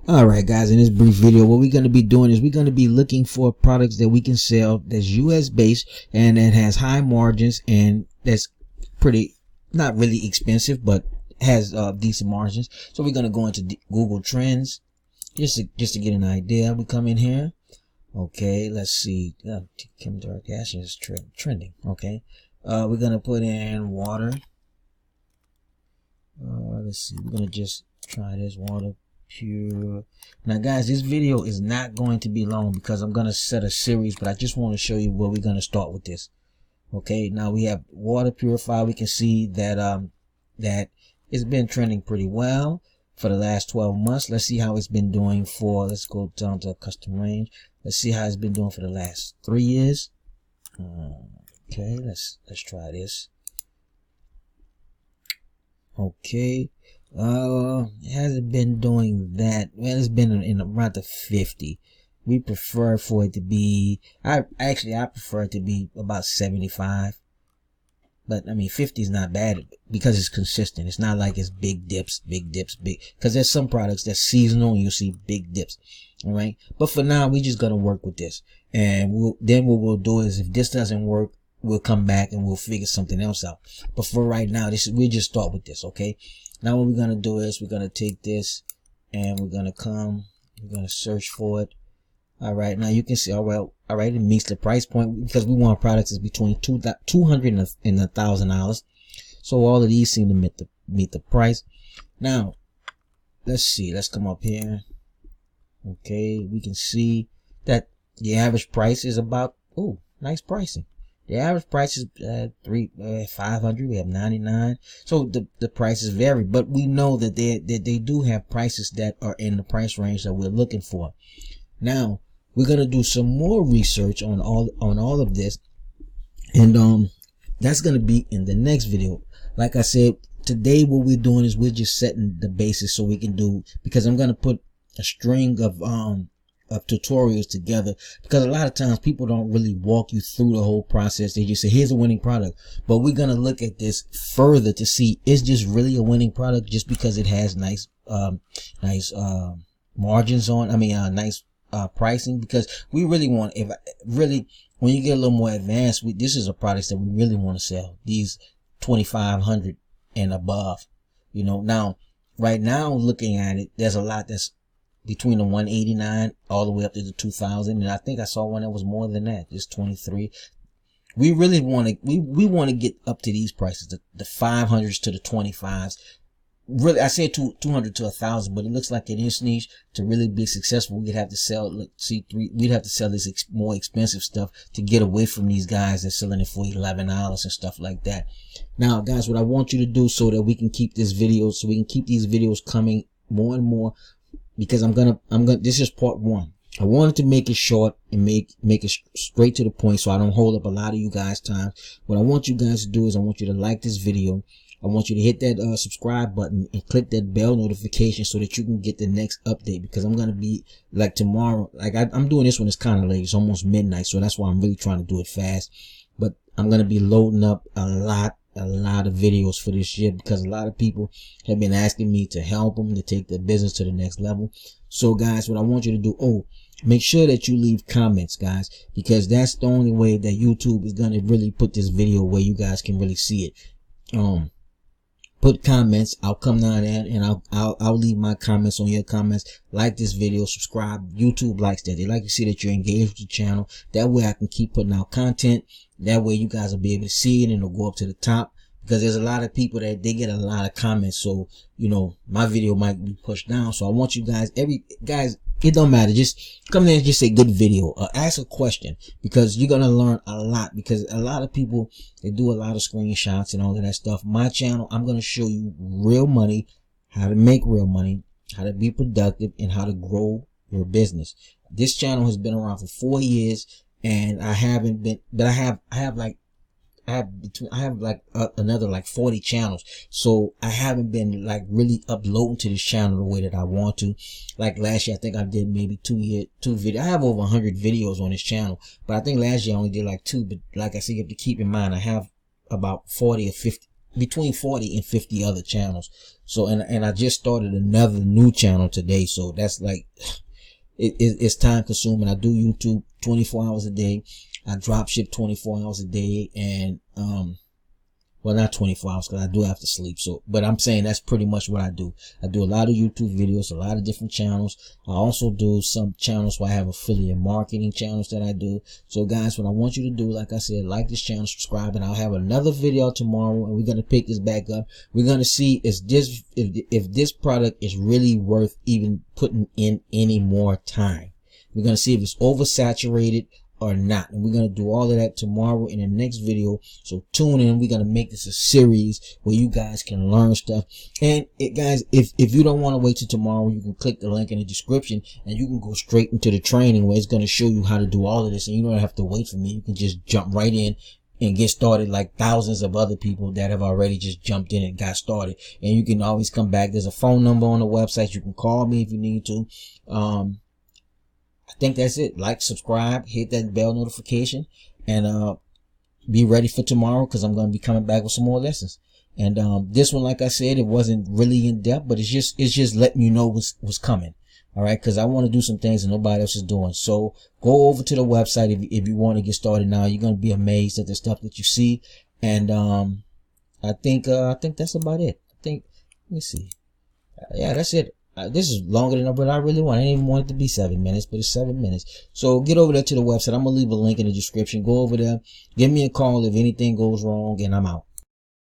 Alright guys, in this brief video, what we're going to be doing is we're going to be looking for products that we can sell that's US based and that has high margins and that's pretty, not really expensive, but has decent margins. So we're going to go into Google Trends just to get an idea. We come in here. Okay, let's see. Kim Kardashian is trending. Okay, we're going to put in water. Let's see. We're going to just try this water. Pure. Now guys, this video is not going to be long because I'm going to set a series, but I just want to show you where we're going to start with this. Okay, now we have water purifier. We can see that that it's been trending pretty well for the last 12 months. Let's see how it's been doing for, let's go down to a custom range. Let's see how it's been doing for the last 3 years. Okay, let's try this. Okay. It hasn't been doing that. Well, it's been in around the 50. We prefer for it to be, I prefer it to be about 75. But I mean 50 is not bad because it's consistent. It's not like it's big dips, because there's some products that's seasonal and you see big dips. All right, but for now we're just gonna work with this, and what we'll do is, if this doesn't work, we'll come back and we'll figure something else out. But for right now, we'll just start with this. Okay, now what we're gonna do is we're gonna take this and we're gonna search for it. All right, now you can see, all right, it meets the price point because we want products that's between $200 and $1,000. So all of these seem to meet the price. Now let's see, let's come up here. Okay, we can see that the average price is about, oh, nice pricing. The average price is 500. We have 99. So the prices vary, but we know that they do have prices that are in the price range that we're looking for. Now we're gonna do some more research on all of this, and that's gonna be in the next video. Like I said, today what we're doing is we're just setting the basis so we can do, because I'm gonna put a string of tutorials together, because a lot of times people don't really walk you through the whole process. They just say, here's a winning product. But we're gonna look at this further to see, is this really a winning product just because it has nice margins on, nice pricing? Because we really want, when you get a little more advanced, this is a product that we really want to sell, these 2,500 and above. You know, now right now looking at it, there's a lot that's between the 189 all the way up to the 2,000, and I think I saw one that was more than that, just 23. We really want to we want to get up to these prices, the 500s to the 25s. Really, I say 200 to 1,000, but it looks like in this niche, to really be successful, we'd have to sell, we'd have to sell this more expensive stuff to get away from these guys that's selling it for $11 and stuff like that. Now guys, what I want you to do so that we can keep these videos coming more and more, because this is part one. I wanted to make it short and make it straight to the point so I don't hold up a lot of you guys' time. What I want you guys to do is I want you to like this video. I want you to hit that subscribe button and click that bell notification so that you can get the next update, because I'm going to be, like, tomorrow, like I'm doing this one, it's kind of late, it's almost midnight, so that's why I'm really trying to do it fast. But I'm going to be loading up a lot of videos for this year, because a lot of people have been asking me to help them to take their business to the next level. So guys, what I want you to do, make sure that you leave comments, guys, because that's the only way that YouTube is going to really put this video where you guys can really see it. Put comments. I'll come down there and I'll leave my comments on your comments. Like this video, subscribe. YouTube likes that. They like to see that you're engaged with the channel. That way I can keep putting out content. That way you guys will be able to see it and it'll go up to the top, because there's a lot of people that they get a lot of comments. So, you know, my video might be pushed down. So I want you guys, it don't matter. Just come there and just say good video, ask a question, because you're going to learn a lot, because a lot of people, they do a lot of screenshots and all of that stuff. My channel, I'm going to show you real money, how to make real money, how to be productive, and how to grow your business. This channel has been around for 4 years, and I haven't been, but I have another like 40 channels. So I haven't been like really uploading to this channel the way that I want to. Like last year, I think I did maybe two videos. I have over 100 videos on this channel, but I think last year I only did like 2. But like I said, you have to keep in mind, I have about 40 or 50 between 40 and 50 other channels. So, and I just started another new channel today. So that's like, it's time consuming. I do YouTube 24 hours a day. I drop ship 24 hours a day. And, well, not 24 hours because I do have to sleep. So, but I'm saying that's pretty much what I do. I do a lot of YouTube videos, a lot of different channels. I also do some channels where I have affiliate marketing channels that I do. So guys, what I want you to do, like I said, like this channel, subscribe, and I'll have another video tomorrow, and we're going to pick this back up. We're going to see if this product is really worth even putting in any more time. We're going to see if it's oversaturated or not, and we're going to do all of that tomorrow in the next video. So tune in. We're going to make this a series where you guys can learn stuff. And guys, if you don't want to wait till tomorrow, you can click the link in the description and you can go straight into the training where it's going to show you how to do all of this, and you don't have to wait for me. You can just jump right in and get started like thousands of other people that have already just jumped in and got started. And you can always come back. There's a phone number on the website. You can call me if you need to. I think that's it. Like, subscribe, hit that bell notification, and be ready for tomorrow, because I'm going to be coming back with some more lessons. And this one, like I said, it wasn't really in depth, but it's just letting you know what's coming. All right, because I want to do some things that nobody else is doing. So go over to the website if you want to get started now. You're going to be amazed at the stuff that you see. And I think that's about it. Let me see. Yeah, that's it. This is longer than what I really want. I didn't even want it to be 7 minutes, but it's 7 minutes. So get over there to the website. I'm going to leave a link in the description. Go over there. Give me a call if anything goes wrong, and I'm out.